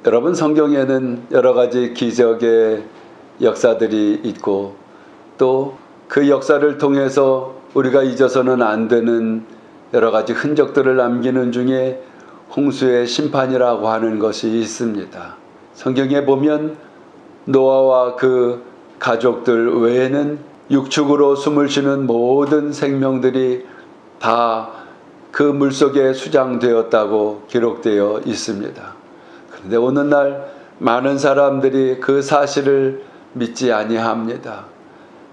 여러분, 성경에는 여러 가지 기적의 역사들이 있고 또 그 역사를 통해서 우리가 잊어서는 안 되는 여러 가지 흔적들을 남기는 중에 홍수의 심판이라고 하는 것이 있습니다. 성경에 보면 노아와 그 가족들 외에는 육축으로 숨을 쉬는 모든 생명들이 다 그 물속에 수장되었다고 기록되어 있습니다. 그런데 오늘날 많은 사람들이 그 사실을 믿지 아니합니다.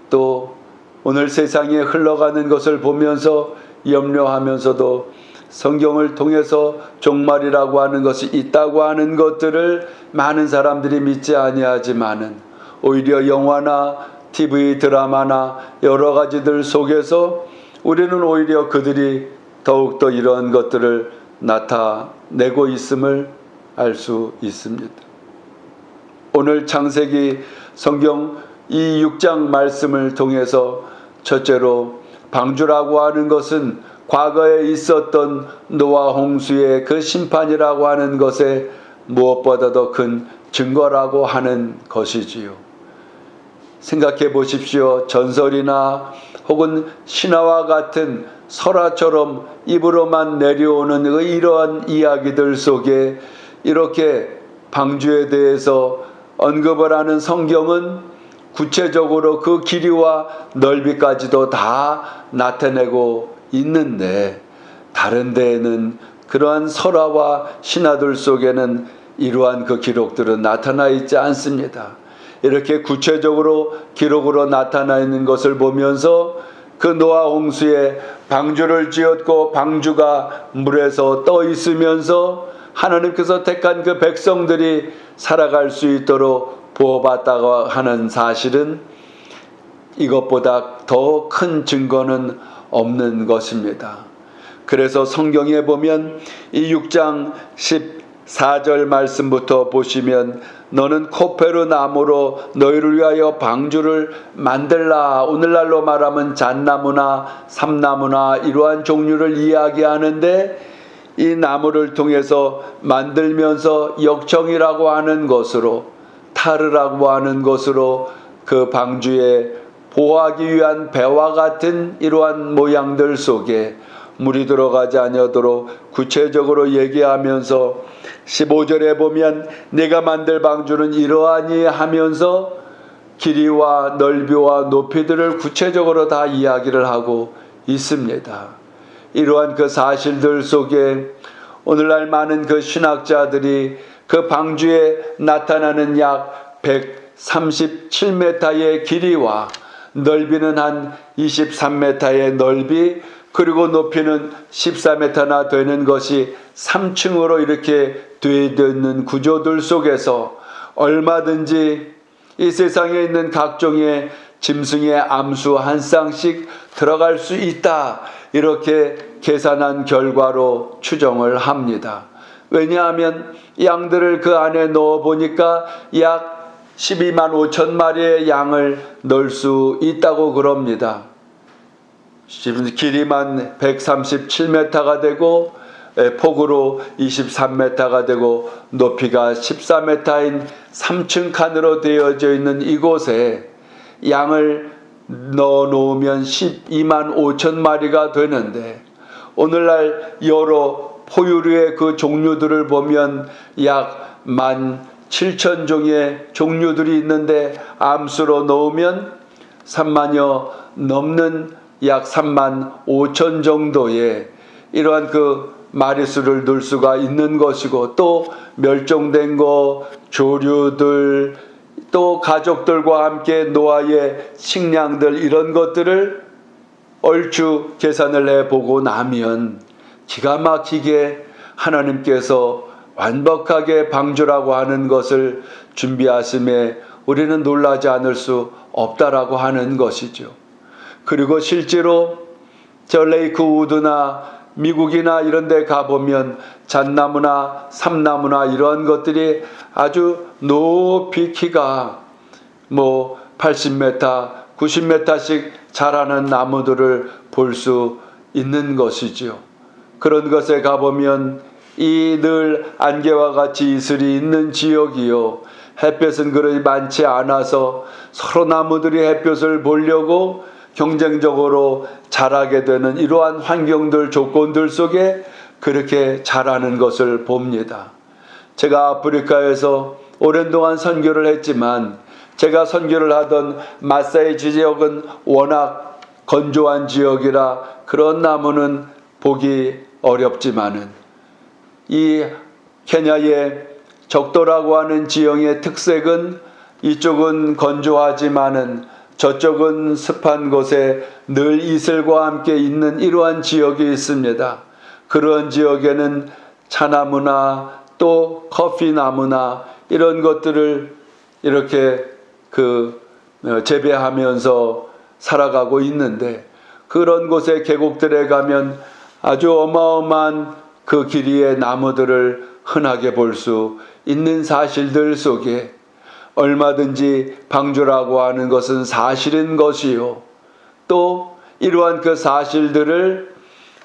또 오늘 세상에 흘러가는 것을 보면서 염려하면서도 성경을 통해서 종말이라고 하는 것이 있다고 하는 것들을 많은 사람들이 믿지 아니하지만은 오히려 영화나 TV 드라마나 여러 가지들 속에서 우리는 오히려 그들이 더욱더 이러한 것들을 나타내고 있음을 알 수 있습니다. 오늘 창세기 성경 이 6장 말씀을 통해서 첫째로 방주라고 하는 것은 과거에 있었던 노아 홍수의 그 심판이라고 하는 것에 무엇보다도 큰 증거라고 하는 것이지요. 생각해 보십시오. 전설이나 혹은 신화와 같은 설화처럼 입으로만 내려오는 이러한 이야기들 속에 이렇게 방주에 대해서 언급을 하는 성경은 구체적으로 그 길이와 넓이까지도 다 나타내고 있는데 다른 데에는 그러한 설화와 신화들 속에는 이러한 그 기록들은 나타나 있지 않습니다. 이렇게 구체적으로 기록으로 나타나 있는 것을 보면서 그 노아 홍수에 방주를 지었고 방주가 물에서 떠 있으면서 하나님께서 택한 그 백성들이 살아갈 수 있도록 부어봤다고 하는 사실은 이것보다 더 큰 증거는 없는 것입니다. 그래서 성경에 보면 이 6장 14절 말씀부터 보시면 너는 코페르 나무로 너희를 위하여 방주를 만들라. 오늘날로 말하면 잣나무나 삼나무나 이러한 종류를 이야기하는데 이 나무를 통해서 만들면서 역청이라고 하는 것으로 타르라고 하는 것으로 그 방주에 보호하기 위한 배와 같은 이러한 모양들 속에 물이 들어가지 아니하도록 구체적으로 얘기하면서 15절에 보면 내가 만들 방주는 이러하니 하면서 길이와 넓이와 높이들을 구체적으로 다 이야기를 하고 있습니다. 이러한 그 사실들 속에 오늘날 많은 그 신학자들이 그 방주에 나타나는 약 137m의 길이와 넓이는 한 23m의 넓이 그리고 높이는 14m나 되는 것이 3층으로 이렇게 되어 있는 구조들 속에서 얼마든지 이 세상에 있는 각종의 짐승의 암수 한 쌍씩 들어갈 수 있다. 이렇게 계산한 결과로 추정을 합니다. 왜냐하면 양들을 그 안에 넣어 보니까 약 12만 5천 마리의 양을 넣을 수 있다고 그럽니다. 길이만 137m가 되고 폭으로 23m가 되고 높이가 14m인 3층 칸으로 되어져 있는 이곳에 양을 넣어 놓으면 12만 5천 마리가 되는데 오늘날 여러 포유류의 그 종류들을 보면 약 17,000종의 종류들이 있는데 암수로 넣으면 3만여 넘는 약 3만 5천 정도의 이러한 그 마리수를 넣을 수가 있는 것이고 또 멸종된 거, 조류들, 또 가족들과 함께 노아의 식량들 이런 것들을 얼추 계산을 해보고 나면 기가 막히게 하나님께서 완벽하게 방주라고 하는 것을 준비하심에 우리는 놀라지 않을 수 없다라고 하는 것이죠. 그리고 실제로 저 레이크 우드나 미국이나 이런 데 가보면 잣나무나 삼나무나 이런 것들이 아주 높이 키가 80m, 90m씩 자라는 나무들을 볼 수 있는 것이죠. 그런 것에 가보면 이 늘 안개와 같이 이슬이 있는 지역이요, 햇볕은 그리 많지 않아서 서로 나무들이 햇볕을 보려고 경쟁적으로 자라게 되는 이러한 환경들, 조건들 속에 그렇게 자라는 것을 봅니다. 제가 아프리카에서 오랜 동안 선교를 했지만, 제가 선교를 하던 마사이 지역은 워낙 건조한 지역이라 그런 나무는 보기 어렵지만은, 이 케냐의 적도라고 하는 지형의 특색은 이쪽은 건조하지만은 저쪽은 습한 곳에 늘 이슬과 함께 있는 이러한 지역이 있습니다. 그런 지역에는 차나무나 또 커피나무나 이런 것들을 이렇게 재배하면서 살아가고 있는데, 그런 곳의 계곡들에 가면 아주 어마어마한 그 길이의 나무들을 흔하게 볼 수 있는 사실들 속에 얼마든지 방주라고 하는 것은 사실인 것이요, 또 이러한 그 사실들을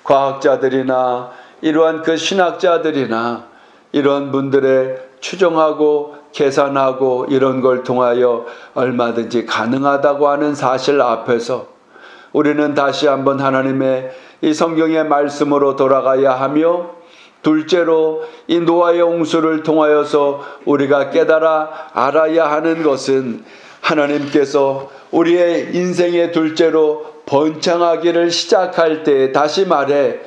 과학자들이나 이러한 그 신학자들이나 이런 분들의 추정하고 계산하고 이런 걸 통하여 얼마든지 가능하다고 하는 사실 앞에서 우리는 다시 한번 하나님의 이 성경의 말씀으로 돌아가야 하며, 둘째로 이 노아의 홍수를 통하여서 우리가 깨달아 알아야 하는 것은 하나님께서 우리의 인생의 둘째로 번창하기를 시작할 때, 다시 말해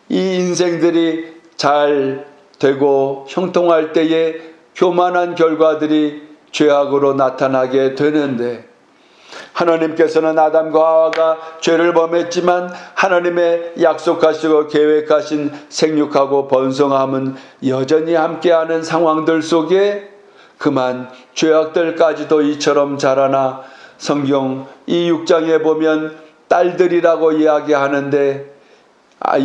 이 인생들이 잘 되고 형통할 때에 교만한 결과들이 죄악으로 나타나게 되는데, 하나님께서는 아담과 하와가 죄를 범했지만 하나님의 약속하시고 계획하신 생육하고 번성함은 여전히 함께하는 상황들 속에 그만 죄악들까지도 이처럼 자라나, 성경 이 6장에 보면 딸들이라고 이야기하는데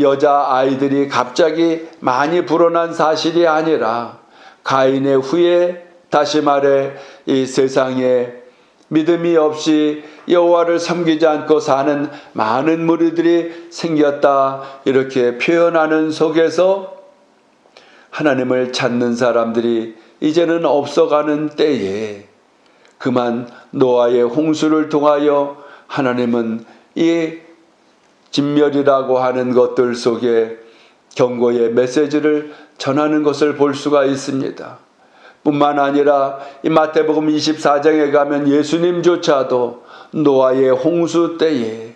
여자 아이들이 갑자기 많이 불어난 사실이 아니라 가인의 후에, 다시 말해 이 세상에 믿음이 없이 여호와를 섬기지 않고 사는 많은 무리들이 생겼다, 이렇게 표현하는 속에서 하나님을 찾는 사람들이 이제는 없어가는 때에 그만 노아의 홍수를 통하여 하나님은 이 진멸이라고 하는 것들 속에 경고의 메시지를 전하는 것을 볼 수가 있습니다. 뿐만 아니라 이 마태복음 24장에 가면 예수님조차도 노아의 홍수 때에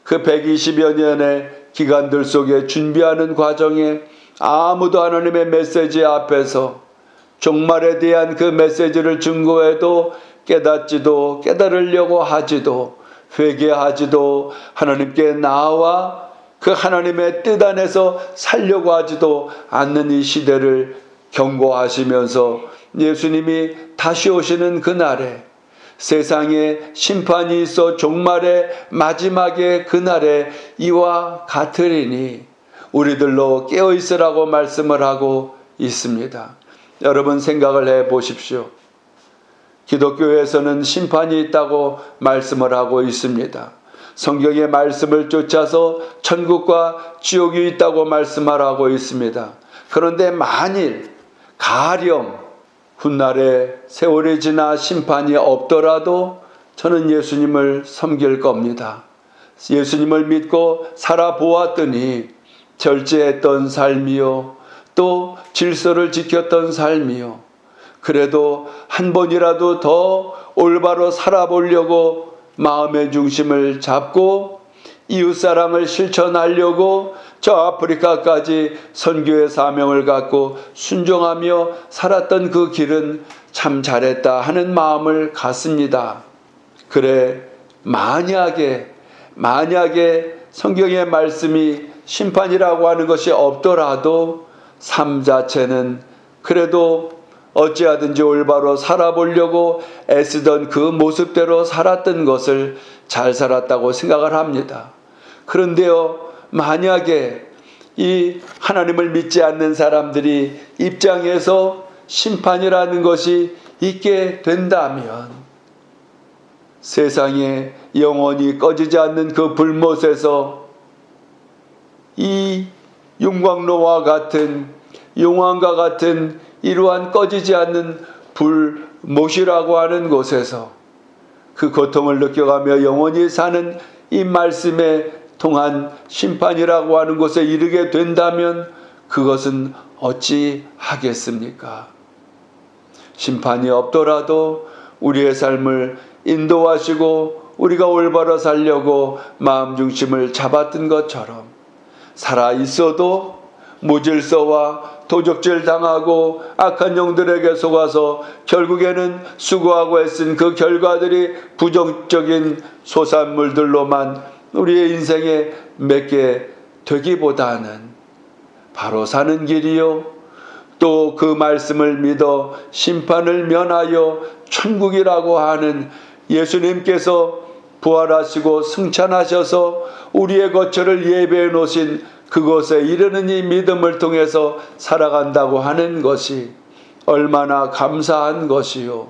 그 120여 년의 기간들 속에 준비하는 과정에 아무도 하나님의 메시지 앞에서 종말에 대한 그 메시지를 증거해도 깨닫지도 깨달으려고 하지도 회개하지도 하나님께 나와 그 하나님의 뜻 안에서 살려고 하지도 않는 이 시대를 경고하시면서 예수님이 다시 오시는 그날에 세상에 심판이 있어 종말의 마지막의 그날에 이와 같으리니 우리들로 깨어있으라고 말씀을 하고 있습니다. 여러분 생각을 해 보십시오. 기독교에서는 심판이 있다고 말씀을 하고 있습니다. 성경의 말씀을 쫓아서 천국과 지옥이 있다고 말씀을 하고 있습니다. 그런데 만일 가령 훗날에 세월이 지나 심판이 없더라도 저는 예수님을 섬길 겁니다. 예수님을 믿고 살아보았더니 절제했던 삶이요, 또 질서를 지켰던 삶이요, 그래도 한 번이라도 더 올바로 살아보려고 마음의 중심을 잡고 이웃사랑을 실천하려고 저 아프리카까지 선교의 사명을 갖고 순종하며 살았던 그 길은 참 잘했다 하는 마음을 갖습니다. 그래, 만약에 성경의 말씀이 심판이라고 하는 것이 없더라도 삶 자체는 그래도 어찌하든지 올바로 살아보려고 애쓰던 그 모습대로 살았던 것을 잘 살았다고 생각을 합니다. 그런데요, 만약에 이 하나님을 믿지 않는 사람들이 입장에서 심판이라는 것이 있게 된다면 세상에 영원히 꺼지지 않는 그 불못에서 이 윤광로와 같은 용왕과 같은 이러한 꺼지지 않는 불못이라고 하는 곳에서 그 고통을 느껴가며 영원히 사는 이 말씀에 통한 심판이라고 하는 곳에 이르게 된다면 그것은 어찌 하겠습니까? 심판이 없더라도 우리의 삶을 인도하시고 우리가 올바로 살려고 마음 중심을 잡았던 것처럼 살아 있어도 무질서와 도적질 당하고 악한 영들에게 속아서 결국에는 수고하고 애쓴 그 결과들이 부정적인 소산물들로만 우리의 인생에 맺게 되기보다는 바로 사는 길이요 또 그 말씀을 믿어 심판을 면하여 천국이라고 하는 예수님께서 부활하시고 승천하셔서 우리의 거처를 예배해 놓으신 그곳에 이르는 이 믿음을 통해서 살아간다고 하는 것이 얼마나 감사한 것이요.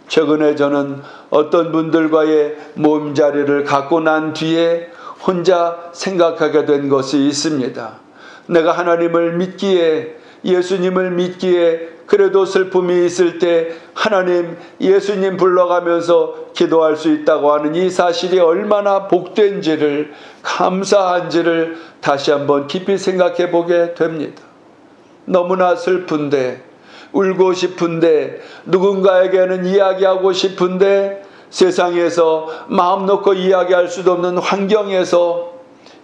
최근에 저는 어떤 분들과의 모임자리를 갖고 난 뒤에 혼자 생각하게 된 것이 있습니다. 내가 하나님을 믿기에 예수님을 믿기에 그래도 슬픔이 있을 때 하나님 예수님 불러가면서 기도할 수 있다고 하는 이 사실이 얼마나 복된지를 감사한지를 다시 한번 깊이 생각해 보게 됩니다. 너무나 슬픈데 울고 싶은데 누군가에게는 이야기하고 싶은데 세상에서 마음 놓고 이야기할 수도 없는 환경에서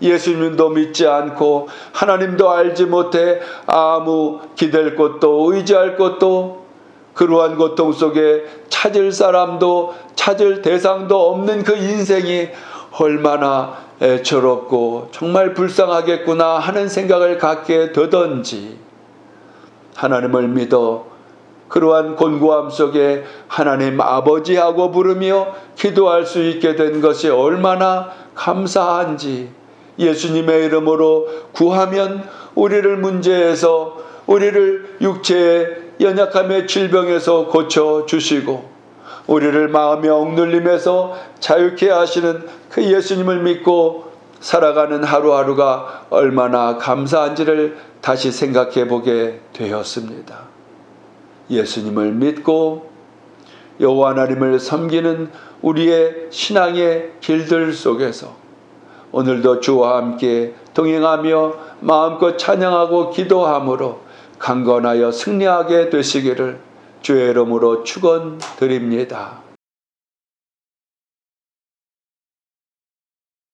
예수님도 믿지 않고 하나님도 알지 못해 아무 기댈 곳도 의지할 곳도 그러한 고통 속에 찾을 사람도 찾을 대상도 없는 그 인생이 얼마나 애처롭고 정말 불쌍하겠구나 하는 생각을 갖게 되던지 하나님을 믿어 그러한 곤고함 속에 하나님 아버지하고 부르며 기도할 수 있게 된 것이 얼마나 감사한지 예수님의 이름으로 구하면 우리를 문제에서 우리를 육체의 연약함의 질병에서 고쳐주시고 우리를 마음의 억눌림에서 자유케 하시는 그 예수님을 믿고 살아가는 하루하루가 얼마나 감사한지를 다시 생각해 보게 되었습니다. 예수님을 믿고 여호와 하나님을 섬기는 우리의 신앙의 길들 속에서 오늘도 주와 함께 동행하며 마음껏 찬양하고 기도함으로 강건하여 승리하게 되시기를 주의 이름으로 축원드립니다.